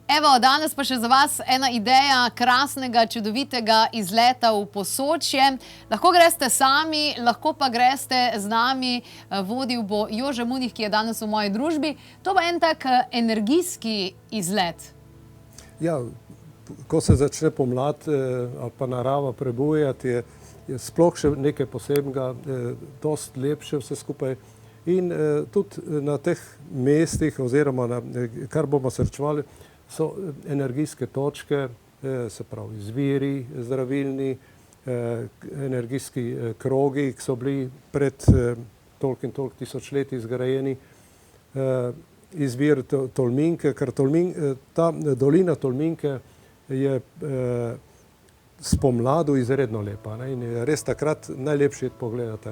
Evo, danes pa še za vas ena ideja krasnega, čudovitega izleta v Posočje. Lahko greste sami, lahko pa greste z nami. Vodil bo Jože Munih, ki je danes v moji družbi. To bo en tak energijski izlet. Ja, ko se začne pomlad ali pa narava prebujati, je sploh še nekaj posebnega, dosti lepše vse skupaj. In tudi na teh mestih, oziroma kar bomo srečevali, so energijske točke, se pravi izviri zdravilni, energijski krogi, ki so bili pred toliko in toliko tisočletji zgrajeni, izvir Tolminke, ker ta dolina Tolminke je spomladu izredno lepa, in je res takrat najlepše pogledati,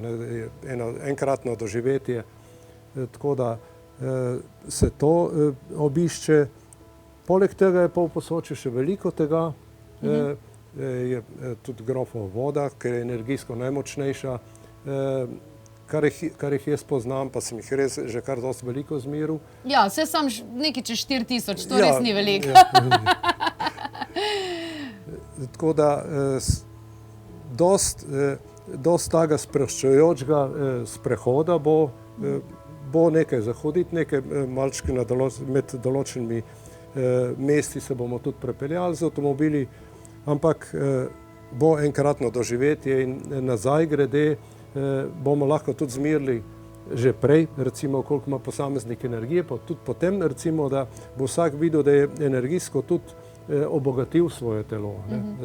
enkratno doživetje, tako da se to obišče. Poleg tega je pa v Posočju še veliko tega, je tudi grofova voda, ker je energijsko najmočnejša, kar jih jaz poznam, pa sem jih res že kar dosti veliko zmeril. Ja, vse sam nekaj čez 4000, to res ni veliko. Tako da dosti tega sproščujočega sprehoda bo nekaj zahoditi, nekaj malčki med določenimi mesti se bomo tudi prepeljali z avtomobili, ampak bo enkratno doživetje in nazaj grede bomo lahko tudi zmerili že prej, recimo koliko ima posameznik energije, pa tudi potem recimo, da bo vsak videl, da je energijsko tudi obogatil svoje telo,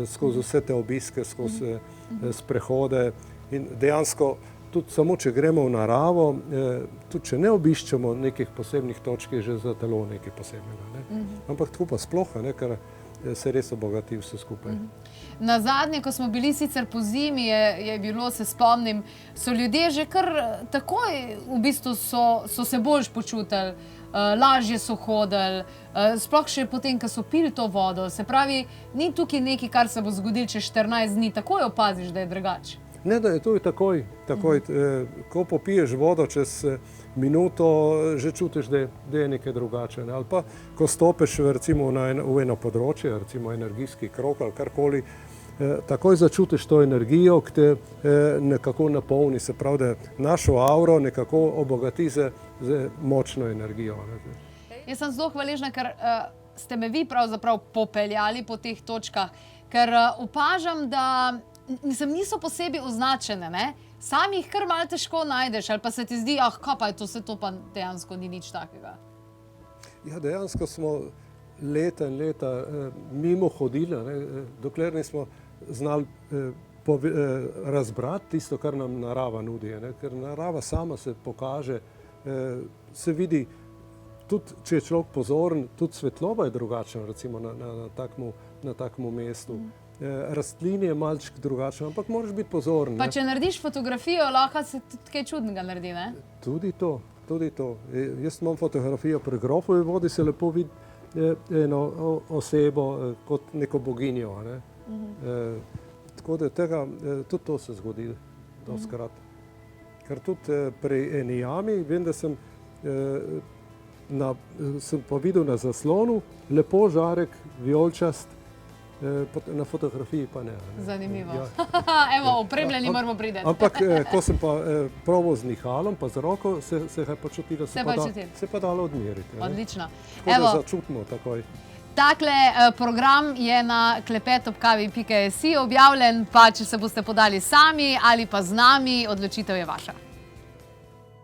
skozi vse te obiske, skozi sprehode in dejansko tudi samo, če gremo v naravo, tudi če ne obiščemo nekih posebnih točk, je že za telo nekaj posebnega. Ampak tako pa sploh, ker se res obogati vse skupaj. Na zadnje, ko smo bili sicer po zimi, je bilo, se spomnim, so ljudje že kar takoj v bistvu so se boljš počutili, lažje so hodili, sploh še potem, ko so pili to vodo. Se pravi, ni tukaj nekaj, kar se bo zgodilo čez 14 dni, takoj opaziš, da je drugače. Ne, da je to takoj. Ko popiješ vodo, čez minuto že čutiš, da je nekaj drugače. Ali pa, ko stopiš recimo v eno področje, recimo energijski krog ali karkoli, takoj začutiš to energijo, ki te nekako napolni, se pravi, da našo auro nekako obogati z močno energijo. Jaz sem zelo hvaležna, ker ste me vi pravzaprav popeljali po teh točkah, ker opažam, da niso posebej označene, sam jih kar malo težko najdeš, ali pa se ti zdi, kaj pa je to, vse to pa dejansko ni nič takega. Ja, dejansko smo leta in leta mimo hodili, dokler nismo znali razbrati tisto, kar nam narava nudi, ker narava sama se pokaže, se vidi, tudi če je človek pozoren, tudi svetloba je drugačna, recimo na takmu mestu. Rastlin je malček drugačen, ampak moraš biti pozoren. Pa če narediš fotografijo, lahko se tudi kaj čudnega naredi, ne? Tudi to. Jaz imam fotografijo pri grofovi vodi, se lepo vidi eno osebo kot neko boginjo. Tako da tudi to se zgodi dostikrat. Ker tudi pri eni jami, vem, da sem pa videl na zaslonu lepo žarek vijoličast, na fotografiji pa ne. Zanimivo. Evo, opremljeni moramo priti. Ampak, ko sem pa probal z nihalom, pa z roko, se je pa čutilo, se pa dalo odmeriti. Odlično. Tako da začutimo takoj. Takle program je na klepetobkavi.si objavljen, pa če se boste podali sami ali pa z nami, odločitev je vaša.